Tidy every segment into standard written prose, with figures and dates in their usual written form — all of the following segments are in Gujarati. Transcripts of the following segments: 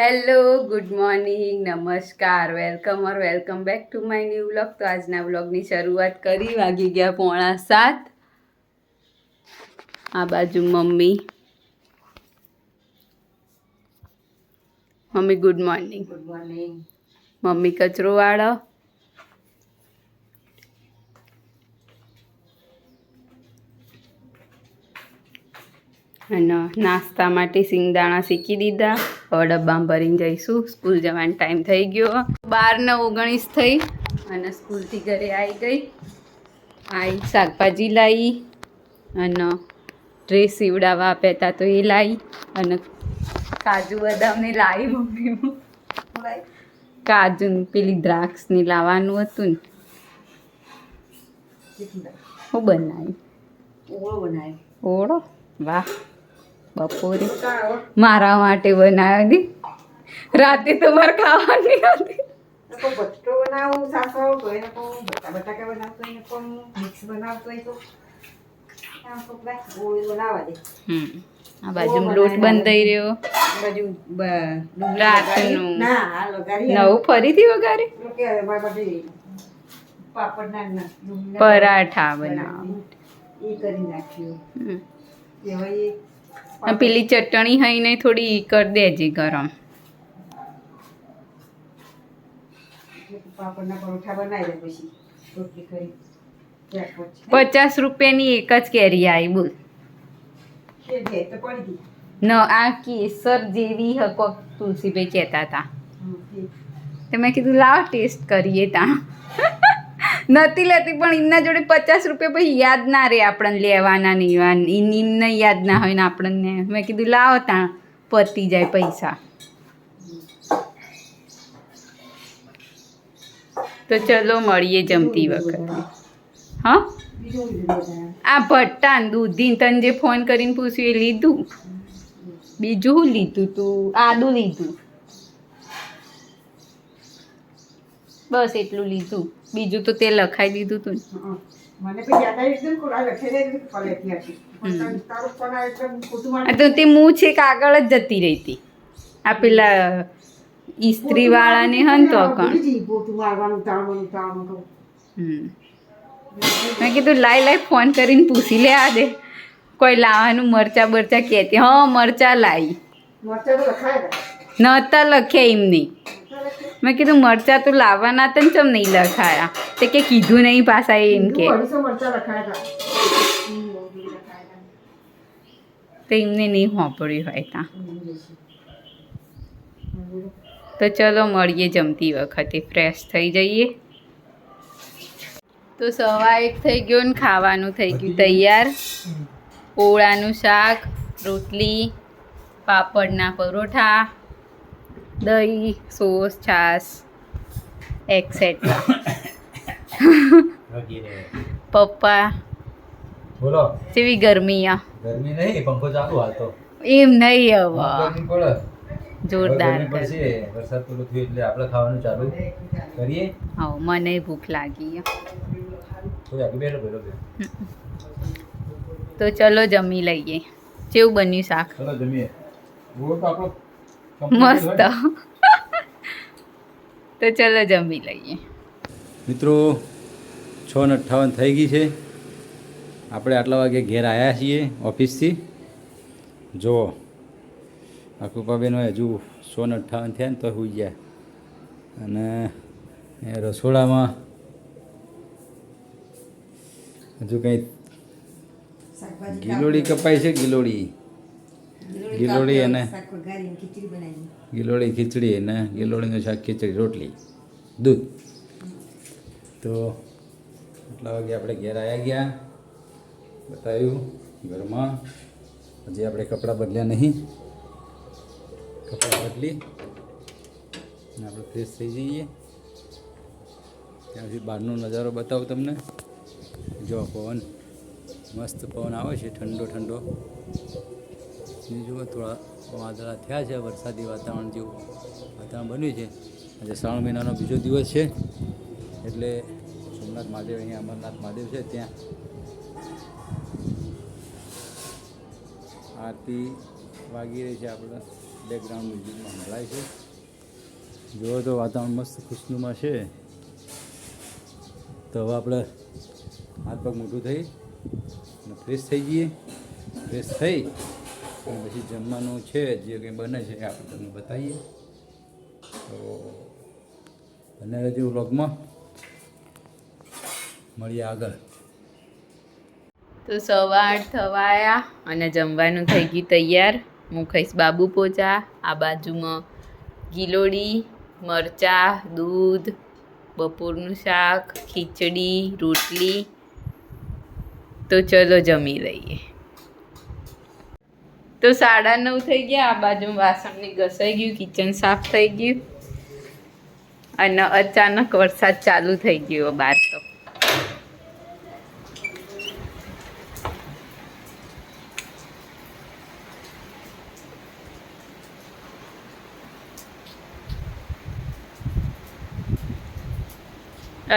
હેલો ગુડ મોર્નિંગ નમસ્કાર welcome back to my new vlog. તો આજના વ્લોગની શરૂઆત કરી. વાગી ગયા 6:45. આ બાજુ મમ્મી ગુડ મોર્નિંગ. મમ્મી કચરો વાળો, અને નાસ્તા માટે સિંગદાણા શીકી દીધા. હવે ડબ્બામાં ભરીને જઈશું. સ્કૂલ જવાનો ટાઈમ થઈ ગયો. 12:19 થઈ અને સ્કૂલથી ઘરે આવી ગઈ. શાકભાજી લાવી અને ડ્રેસ સીવડાવવા આપ્યા હતા તો એ લાવી, અને કાજુ બદામને લાવી મમ્મી. કાજુ પેલી દ્રાક્ષની લાવવાનું હતું ને. હું બનાવી ઓળો. વાહ, બપોરે મારા માટે બનાવ્યો ને. રાતે તમારે ખાવાની હતી. આ બાજુ લોટ બંધાઈ રહ્યો. રાતનું નવું ફરીથી વઘારે પરાઠા બનાવવા. પેલી ચટણી હોય ને થોડી કરી દેજે ગરમ. 50 રૂપિયાની એક જ કેરી આવી. બોલ ન આ કેસર જેવી હકો તુલસીભાઈ કહેતા હતા. તો મેં કીધું લાવ ટેસ્ટ કરીએ. ત્યાં નથી લેતી પણ એમના જોડે 50 રૂપિયા પછી યાદ ના રહે આપણને લેવાના નહીં. એમને યાદ ના હોય ને આપણને. મેં કીધું લાવો ત્યાં પતી જાય પૈસા. તો ચલો મળીએ જમતી વખતે. હા, આ ભટ્ટા દૂધી તને જે ફોન કરીને પૂછ્યું એ લીધું. બીજું શું લીધું તું? આદુ લીધું, બસ એટલું લીધું. બીજું તો તે લખાઈ દીધું તું ને. તો તે હું છે કે આગળ જ જતી રહી હતી. આ પેલા ઇસ્ત્રી વાળાને હન તો મેં કીધું લાઈ ફોન કરીને પૂછી લે. આ દે કોઈ લાવવાનું મરચા બરચા કહેતી. હા, મરચા લાવી. નતા લખ્યા એમને. મેં કીધું મરચા તો લાવવાના હતા ને, ચમ નહીં લખાયા? તે કે કીધું નહીં પાછા એમ કે. તો એમને નહીં સાંભળ્યું હોય ત્યાં. તો ચલો મળીએ જમતી વખતે. ફ્રેશ થઈ જઈએ. તો 1:15 થઈ ગયો ને ખાવાનું થઈ ગયું તૈયાર. ઓળાનું શાક, રોટલી, પાપડના પરોઠા, દહીં, સોસ, છાશ એક્સેટ્રા. પપ્પા બોલો કેવી ગરમી? ગરમી નહીં, પંખો ચાલુ હાલતો. એમ નહીં, હવે જોરદાર વરસાદ પૂરો થયો એટલે આપણે ખાવાનું ચાલુ કરીએ. હા, મને ભૂખ લાગી. તો ચલો જમી લઈએ. કેવું બન્યું શાક? મસ્ત. તો ચલો જમી લઈએ. મિત્રો 6:58 થઈ ગઈ છે. આપણે આટલા વાગે ઘેર આવ્યા છીએ ઓફિસથી. જુઓ આ કૃપાબેન હોય હજુ 6:58 થયા ને તો હોઈ ગયા. અને રસોડામાં હજુ કંઈ ગિલોડી કપાઈ છે. ગિલોડી અને ગિલોડી ખીચડી અને ગિલોડીનું શાક, ખીચડી, રોટલી, દૂધ. તો આટલા વાગે આપણે ઘેર આવ્યા ગયા. બતાવ્યું ઘરમાં. હજી આપણે કપડાં બદલ્યા નહીં. કપડાં બદલી અને આપણે ફ્રેશ થઈ જઈએ. ત્યાં સુધી બહારનો નજારો બતાવું તમને. જો પવન મસ્ત પવન આવે છે, ઠંડો ઠંડો. જુઓ થોડા વાદળા થયા છે. વરસાદી વાતાવરણ જેવું વાતાવરણ બન્યું છે. આજે શ્રાવણ મહિનાનો બીજો દિવસ છે એટલે સોમનાથ મહાદેવ, અહીંયા અમરનાથ મહાદેવ છે, ત્યાં આરતી વાગી રહી છે. આપણે બેકગ્રાઉન્ડ મ્યુઝિકમાં હલાય છે. જુઓ તો વાતાવરણ મસ્ત ખુશનુમા છે. તો હવે આપણે હાથ પગ મોટું થઈ અને ફ્રેશ થઈ જઈએ. ફ્રેશ થઈ અને પછી જમવાનું છે જે કંઈ બને છે એ આપણે તમને બતાવીએ. તો બને રહેજો વ્લોગમાં, મળીએ આગળ. તો 8:15 થવા આવ્યા અને જમવાનું થઈ ગયું તૈયાર. હું ખાઈશ બાબુ પોચા. આ બાજુમાં ગિલોડી, મરચાં, દૂધ, બપોરનું શાક, ખીચડી, રોટલી. તો ચલો જમી લઈએ. તો 9:30 થઈ ગયા. આ બાજુ વાસણની ઘસાઈ ગયું, કિચન સાફ થઈ ગયું અને અચાનક વરસાદ ચાલુ થઈ ગયો બહાર. તો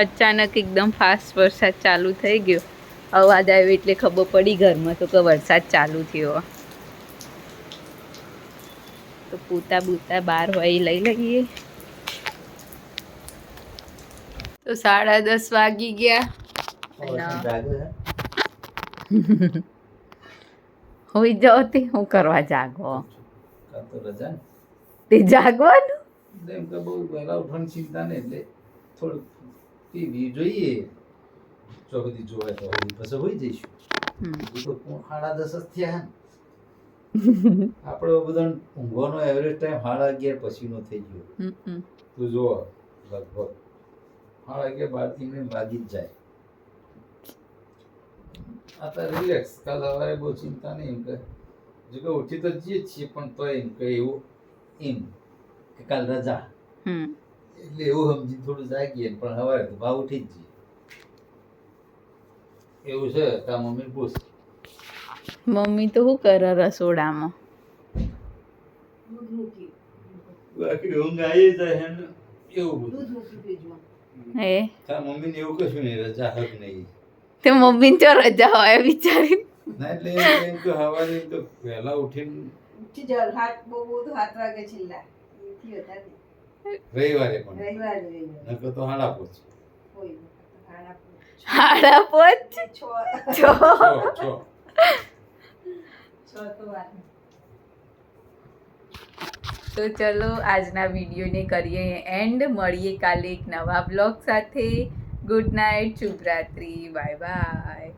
અચાનક એકદમ ફાસ્ટ વરસાદ ચાલુ થઈ ગયો. અવાજ આવ્યો એટલે ખબર પડી ઘરમાં તો કે વરસાદ ચાલુ થયો. તો પૂતા બૂતા બહાર હોય એ લઈ લઈએ. તો 10:30 વાગી ગયા. હોઈ જાઓ તે હું કરવા જાગો? તે જાગવાનું એમ તો બહુ વહેલા ઉઠવાની ચિંતા ને એટલે થોડુંક ટીવી જોઈએ. ચોકડી જોવાય તો પછી હોઈ જઈશું. તો 10:30 જ થયા. આપણો બધો ઊંઘવાનો એવરેજ ટાઈમ 11:30 પછીનો થઈ ગયો. તું જો લગભગ 11:30 વાગી જ જાય. અત્યારે રિલેક્સ. કાલ સવારે બહુ ચિંતા નહીં. એમ કે જો કે ઉઠી તો જઈએ જ છીએ પણ તો એમ કે એવું એમ કે કાલ રજા એટલે એવું સમજી થોડું જાગીએ પણ સવારે તો ભાવ ઉઠી જ જઈએ. એવું છે. તા મમ્મી પૂછ. મમ્મી તો શું કરે રસોડામાં? બાકી ઊંઘ આવી જાય ને એવું બધું. હે તા મમ્મીને એવું કશું નહીં, રજા હક નહીં. તે મમ્મીને ચો રજા હોય બિચારી? ના એટલે એમ તો સવારે તો વહેલા ઉઠીને રવિવારે પણ નકર તો 5:30. 5:30? તો ચલો આજના વિડીયોને કરીએ એન્ડ. મળીએ કાલે એક નવા બ્લોગ સાથે. ગુડ નાઇટ, શુભરાત્રી, બાય બાય.